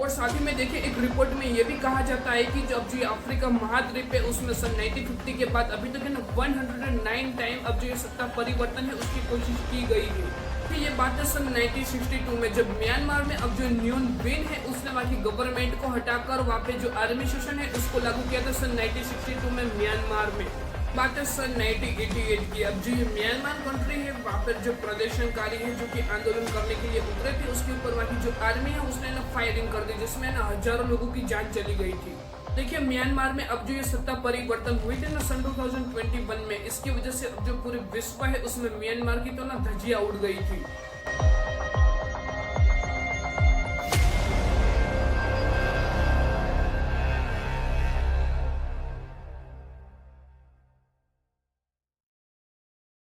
और साथ ही में देखिए एक रिपोर्ट में ये भी कहा जाता है कि जो अब जो ये अफ्रीका महाद्वीप है उसमें सन 1950 के बाद अभी तक है ना 109 टाइम अब जो ये सत्ता परिवर्तन है उसकी कोशिश की गई है। कि ये बात है सन 1962 में जब म्यांमार में अब जो न्यून विन है उसने वहाँ की गवर्नमेंट को हटाकर वहाँ पे जो आर्मी शासन है उसको लागू किया था सन 1962 में म्यांमार में। बात है सन 1988 की। अब जो ये म्यांमार कंट्री है वहाँ पर जो प्रदर्शनकारी है जो कि आंदोलन करने के लिए उतरे थे उसके ऊपर वहाँ की जो आर्मी है उसने ना फायरिंग कर दी जिसमें ना हजारों लोगों की जान चली गई थी। देखिए म्यांमार में अब जो ये सत्ता परिवर्तन हुई थी ना सन 2021 में, इसकी वजह से अब जो पूरे विश्व है उसमें म्यांमार की तो ना धज्जियां उड़ गई थी।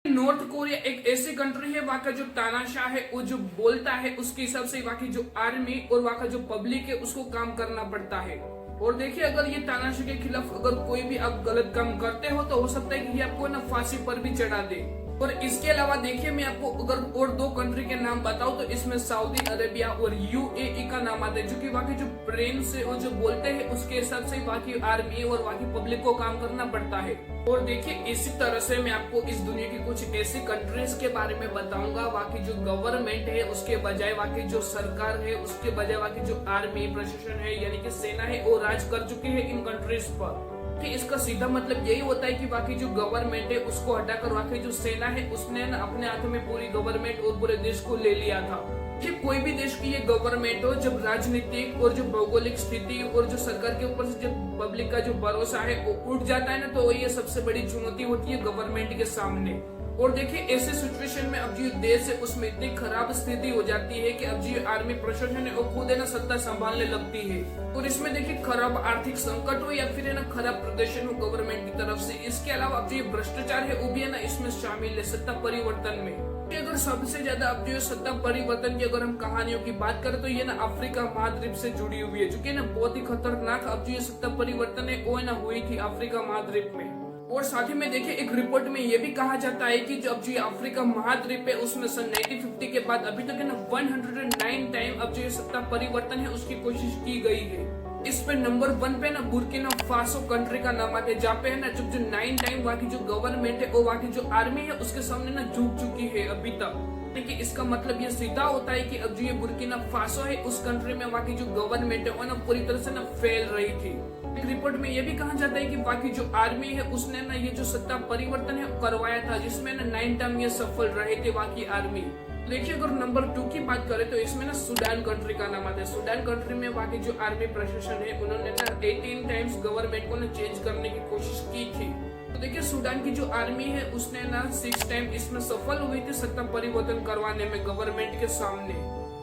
नॉर्थ कोरिया एक ऐसी कंट्री है वहाँ का जो तानाशाह है वो जो बोलता है उसके हिसाब से वहाँ की जो आर्मी और वहाँ का जो पब्लिक है उसको काम करना पड़ता है। और देखिए अगर ये तानाशाह के खिलाफ अगर कोई भी आप गलत काम करते हो तो हो सकता है कि ये आपको ना फांसी पर भी चढ़ा दे। और इसके अलावा देखिए मैं आपको अगर और दो कंट्री के नाम बताऊं तो इसमें सऊदी अरेबिया और यूएई का नाम आता है, जो कि वहाँ के जो प्रेस से वो जो बोलते हैं उसके हिसाब से वहाँ की आर्मी और वहाँ की पब्लिक को काम करना पड़ता है। और देखिए इसी तरह से मैं आपको इस दुनिया की कुछ ऐसी कंट्रीज के बारे में बताऊंगा वहाँ की जो गवर्नमेंट है उसके बजाय वहाँ की जो सरकार है उसके बजाय वहाँ की जो आर्मी प्रशासन है यानी कि सेना है वो राज कर चुकी है इन कंट्रीज पर। कि इसका सीधा मतलब यही होता है कि बाकी जो गवर्नमेंट है उसको हटाकर बाकी जो सेना है उसने ना अपने हाथ में पूरी गवर्नमेंट और पूरे देश को ले लिया था। कि कोई भी देश की ये गवर्नमेंट हो जब राजनीतिक और जो भौगोलिक स्थिति और जो सरकार के ऊपर से जब पब्लिक का जो भरोसा है वो उठ जाता है ना तो ये सबसे बड़ी चुनौती होती है गवर्नमेंट के सामने। और देखिए ऐसे सिचुएशन में अब जो देश है उसमें इतनी खराब स्थिति हो जाती है कि अब जो आर्मी प्रशासन है वो खुद है ना सत्ता संभालने लगती है। और इसमें देखिए खराब आर्थिक संकट हो या फिर है ना खराब प्रदर्शन हो गवर्नमेंट की तरफ से। इसके अलावा अब जो ये भ्रष्टाचार है वो भी है ना इसमें शामिल है सत्ता परिवर्तन में। अगर सबसे ज्यादा अब जो सत्ता परिवर्तन की अगर हम कहानियों की बात करें तो ये ना अफ्रीका महाद्वीप से जुड़ी हुई है, जो कि ना बहुत ही खतरनाक अब जो ये सत्ता परिवर्तन है वो है ना हुई थी अफ्रीका महाद्वीप में। और साथ ही में देखिए एक रिपोर्ट में ये भी कहा जाता है कि जो अब जो अफ्रीका महाद्वीप है उसमें सन 1950 के बाद अभी तक है ना 109 टाइम अब जो ये सत्ता परिवर्तन है उसकी कोशिश की गई है। इस पे नंबर 1 पे ना बुर्किना फासो कंट्री का नाम आता है, जहाँ पे है ना जो 9 टाइम वहाँ की जो गवर्नमेंट है और वहाँ की जो आर्मी है उसके सामने ना झुक चुकी है अभी तक। कि इसका मतलब ये सीधा होता है कि अब जो ये बुर्किना फासो है उस कंट्री में वहाँ की जो गवर्नमेंट है वो ना पूरी तरह से ना फैल रही थी। एक रिपोर्ट में ये भी कहा जाता है कि बाकी जो आर्मी है उसने ना ये जो सत्ता परिवर्तन है करवाया था जिसमें ना 9 टाइम ये सफल रहे थे वहाँ की आर्मी। देखिए अगर नंबर 2 की बात करें तो इसमें ना सूडान कंट्री का नाम आता है। सूडान कंट्री में वहाँ की जो आर्मी प्रशासन है उन्होंने ना 18 टाइम्स गवर्नमेंट को ना चेंज करने की कोशिश की थी। तो देखिए सूडान की जो आर्मी है उसने ना 6 टाइम इसमें सफल हुई थी सत्ता परिवर्तन करवाने में गवर्नमेंट के सामने।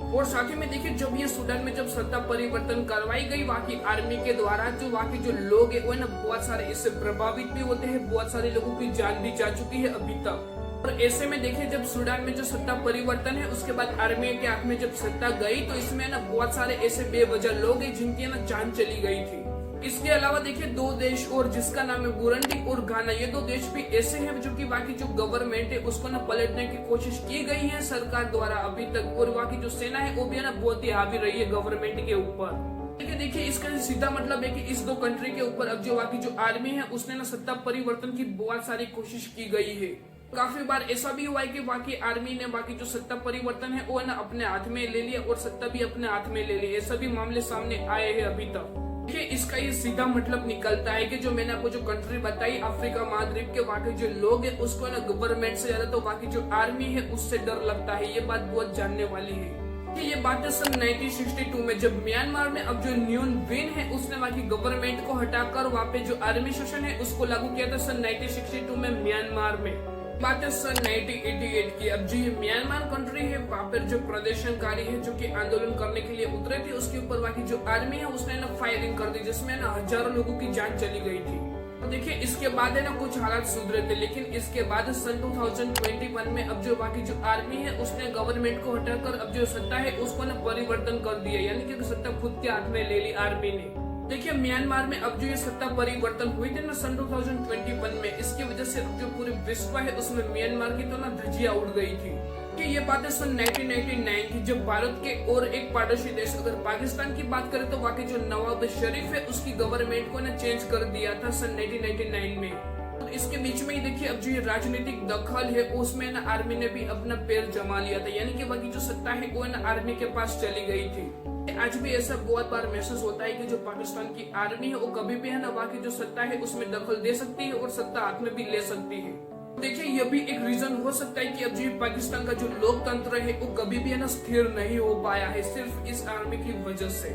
और साथ ही में देखिए जब ये सूडान में जब सत्ता परिवर्तन करवाई गई वहाँ की आर्मी के द्वारा जो वहाँ के जो लोग है वो ना बहुत सारे इससे प्रभावित भी होते हैं, बहुत सारे लोगों की जान भी जा चुकी है अभी तक। और ऐसे में देखिए जब सूडान में जो सत्ता परिवर्तन है उसके बाद आर्मी के हाथ में जब सत्ता गई तो इसमें ना बहुत सारे ऐसे बेवजह लोग हैं जिनकी ना जान चली गई थी। इसके अलावा देखिए 2 देश और जिसका नाम है बुरुंडी और घाना, ये 2 देश भी ऐसे हैं जो कि बाकी जो गवर्नमेंट है उसको ना पलटने की कोशिश की गई है सरकार द्वारा अभी तक। और बाकी जो सेना है वो भी है ना बहुत ही हावी रही है गवर्नमेंट के ऊपर। देखिए इसका सीधा मतलब है कि इस 2 कंट्री के ऊपर अब जो बाकी जो आर्मी है उसने ना सत्ता परिवर्तन की बहुत सारी कोशिश की गई है। काफी बार ऐसा भी हुआ है कि बाकी आर्मी ने बाकी जो सत्ता परिवर्तन है वो है ना अपने हाथ में ले लिया और सत्ता भी अपने हाथ में ले ली। ऐसा भी मामले सामने आए हैं अभी तक। देखिए इसका ये सीधा मतलब निकलता है कि जो मैंने आपको जो कंट्री बताई अफ्रीका महाद्वीप के वहाँ के जो लोग हैं उसको ना गवर्नमेंट से ज्यादा तो वहाँ की जो आर्मी है उससे डर लगता है। ये बात बहुत जानने वाली है। ये बात है सन 1962 में जब म्यांमार में अब जो न्यून विन है उसने वहाँ की गवर्नमेंट को हटाकर वहाँ पे जो आर्मी शासन है उसको लागू किया था सन 1962 में म्यांमार में। बात है सन 1988 की। अब जो ये म्यांमार कंट्री है वहाँ पर जो प्रदर्शनकारी है जो कि आंदोलन करने के लिए उतरे थे उसके ऊपर वहाँ की जो आर्मी है उसने ना फायरिंग कर दी जिसमें ना हजारों लोगों की जान चली गई थी। तो देखिए इसके बाद है ना कुछ हालात सुधरे थे, लेकिन इसके बाद सन 2021 में अब जो वहाँ की जो आर्मी है उसने गवर्नमेंट को हटाकर अब जो सत्ता है उसको ना परिवर्तन कर दिया, यानी कि सत्ता खुद के हाथ में ले ली आर्मी ने। देखिए म्यांमार में अब जो ये सत्ता परिवर्तन हुई थी ना सन 2021 में, इसकी वजह से अब जो पूरे विश्व है उसमें म्यांमार की तो ना धज्जियां उड़ गई थी। कि ये बात है सन 1999 की, जब भारत के और एक पड़ोसी देश अगर पाकिस्तान की बात करें तो वहाँ के जो नवाब शरीफ है उसकी गवर्नमेंट को ना चेंज कर दिया था सन 1999 में। तो इसके बीच में ही देखिए अब जो ये राजनीतिक दखल है उसमें ना आर्मी ने भी अपना पैर जमा लिया था, यानी कि बाकी जो सत्ता है वो ना आर्मी के पास चली गई थी। आज भी ऐसा बहुत बार महसूस होता है कि जो पाकिस्तान की आर्मी है वो कभी भी है ना वहाँ की जो सत्ता है उसमें दखल दे सकती है और सत्ता हाथ में भी ले सकती है। देखिए यह भी एक रीजन हो सकता है कि अब जो पाकिस्तान का जो लोकतंत्र है वो कभी भी है ना स्थिर नहीं हो पाया है, सिर्फ इस आर्मी की वजह से।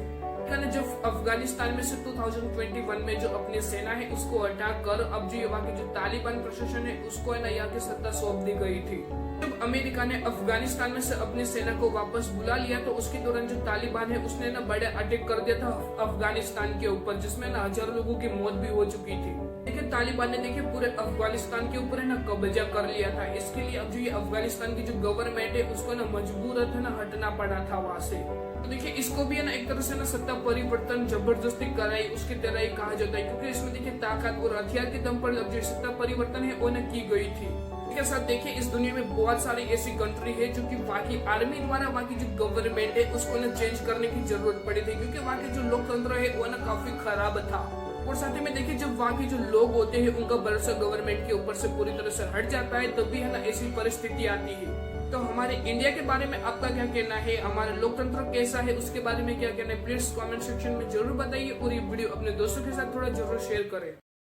जब अफगानिस्तान में से 2021 में जो अपनी सेना है उसको हटाकर अब जो वहाँ की जो तालिबान प्रशासन है उसको है ना यहाँ की सत्ता सौंप दी गई थी। जब अमेरिका ने अफगानिस्तान में से अपनी सेना को वापस बुला लिया तो उसके दौरान जो तालिबान है उसने ना बड़े अटैक कर दिया था अफगानिस्तान के ऊपर, जिसमें ना हजारों लोगों की मौत भी हो चुकी थी। देखिए तालिबान ने देखिए पूरे अफगानिस्तान के ऊपर है ना कब्जा कर लिया था। इसके लिए अब जो ये अफगानिस्तान की जो गवर्नमेंट है उसको ना मजबूर था ना हटना पड़ा था वहां से। तो देखिए इसको भी है ना एक तरह से ना सत्ता परिवर्तन जबरदस्ती कराई उसकी तरह ही कहा जाता है, क्योंकि इसमें देखिए ताकत और हथियार के दम पर अब जो सत्ता परिवर्तन है वो न की गई थी। के साथ देखिए इस दुनिया में बहुत सारी ऐसी कंट्री है जो कि वहाँ की आर्मी द्वारा वहाँ की जो गवर्नमेंट है उसको ना चेंज करने की जरूरत पड़ी थी, क्योंकि वहाँ के जो लोकतंत्र है वो ना काफी खराब था। और साथ ही में देखिए जब वहाँ के जो लोग होते हैं उनका भरोसा गवर्नमेंट के ऊपर से पूरी तरह से हट जाता है तभी है ना ऐसी परिस्थिति आती है। तो हमारे इंडिया के बारे में आपका क्या कहना है, हमारा लोकतंत्र कैसा है, उसके बारे में क्या कहना है, प्लीज कमेंट सेक्शन में जरूर बताइए और ये वीडियो अपने दोस्तों के साथ थोड़ा जरूर शेयर करें।